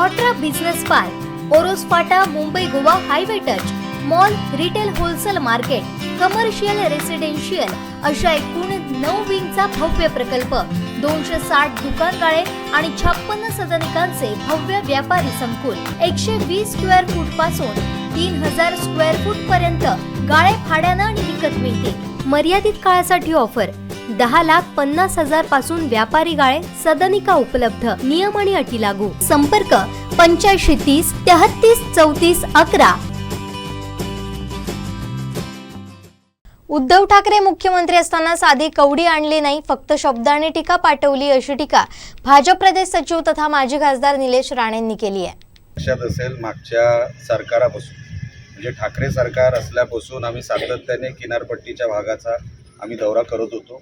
ऑट्रा business park, Oros फाटा, Mumbai Goa highway touch, mall, retail wholesale market, commercial residential अशा एकूण 9 विंगचा भव्य प्रकल्प, 260 दुकानगाळे आणि 56 सदनिकांचे भव्य व्यापारी संकुल, 120 स्क्वेअर फूट पासून 3000 स्क्वेअर फूट पर्यंत गाळे भाड्यानं आणि विकत मिळतील। मर्यादित काळासाठी ऑफर, 10,50,000 पासून व्यापारी गाळे, सदनिका उपलब्ध, नियम आणि अटी लागू। संपर्क 8530 33 34 11। उद्धव ठाकरे मुख्यमंत्री असताना साधी कवडी आणली नाही, फक्त शब्द आणि टीका पाठवली, अशी टीका भाजप प्रदेश सचिव तथा माजी खासदार निलेश राणेंनी केली आहे। लक्षात असेल, मागच्या सरकारापासून म्हणजे ठाकरे सरकार असल्यापासून आम्ही सातत्याने किनारपट्टीच्या भागाचा आम्ही दौरा करत होतो।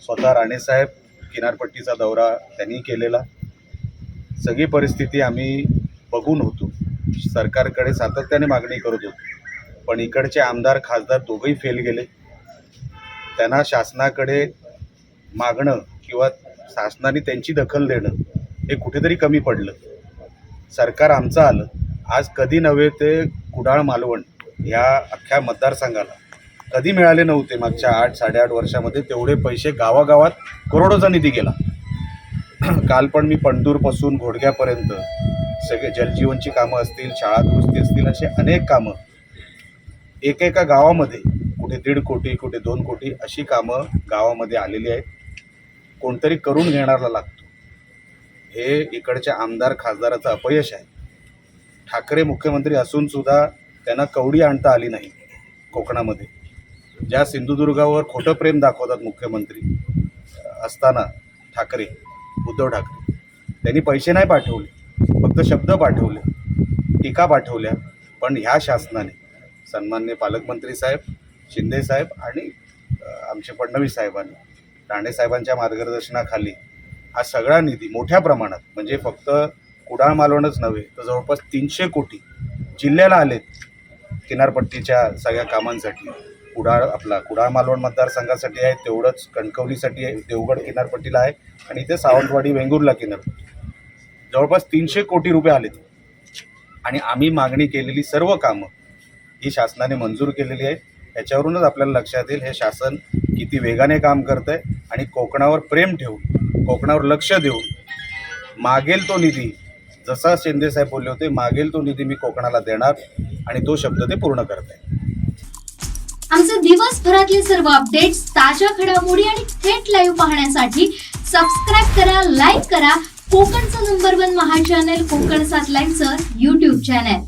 स्वतः राणेसाहेब किनारपट्टीचा दौरा त्यांनी केलेला। सगळी परिस्थिती आम्ही बघून होतो, सरकारकडे सातत्याने मागणी करत होतो, पण इकडचे आमदार खासदार दोघेही फेल गेले। त्यांना शासनाकडे मागणं किंवा शासनाने त्यांची दखल देणं हे कुठेतरी कमी पडलं। सरकार आमचं आलं, आज कधी नव्हे ते कुडाळ मालवण या अख्ख्या मतदारसंघाला कधी मिळाले नव्हते। मागच्या 8-8.5 वर्षामध्ये तेवढे पैसे गावागावात करोडोचा निधी गेला। काल पण मी पणदूरपासून घोडग्यापर्यंत सगळे जलजीवनची कामं असतील, शाळा दुरुस्ती असतील, असे अनेक कामं एकेका गावामध्ये कुठे 1.5 कोटी, कुठे 2 कोटी अशी कामं गावामध्ये आलेली आहेत। कोणतरी करून घेणारा लागतो, हे इकडच्या आमदार खासदाराचं अपयश आहे। ठाकरे मुख्यमंत्री असून सुद्धा त्यांना कवडी आणता आली नाही। कोकणामध्ये ज्या सिंधुदुर्गावर खोटं प्रेम दाखवतात मुख्यमंत्री असताना ठाकरे, उद्धव ठाकरे, त्यांनी पैसे नाही पाठवले, फक्त शब्द पाठवले, टीका पाठवल्या। पण ह्या शासनाने सन्माननीय पालकमंत्री साहेब, शिंदे साहेब आणि आमचे फडणवीस साहेबांनी, राणे साहेबांच्या मार्गदर्शनाखाली हा सगळा निधी मोठ्या प्रमाणात, म्हणजे फक्त कुडाळ मालवणच नव्हे तर जवळपास 300 कोटी जिल्ह्याला आलेत किनारपट्टीच्या सगळ्या कामांसाठी। कुडाळ मालवण मतदारसंघासाठी आहे तेवढंच, कणकवलीसाठी आहे, देवगड किनारपट्टीला आहे आणि इथे सावंतवाडी वेंगुर्ला किनारपट्टी जवळपास 300 कोटी रुपये आलेत। आणि आम्ही मागणी केलेली सर्व कामं ही शासनाने मंजूर केलेली आहेत। याच्यावरूनच आपल्याला लक्षात येईल हे शासन किती वेगाने काम करत आहे आणि कोकणावर प्रेम ठेवून, कोकणावर लक्ष देऊन मागेल तो निधी, जसा शिंदे साहेब बोलले होते, मागेल तो निधी मी कोकणाला देणार आणि तो शब्द ते पूर्ण करत आहे। आमचे दिवसभरातले सर्व अपडेट्स, ताज्या घडामोडी आणि थेट लाईव्ह पाहण्यासाठी सबस्क्राईब करा, लाईक करा कोकणचं नंबर 1 महा चॅनल कोकण 7 लाईव्हचं YouTube चॅनल।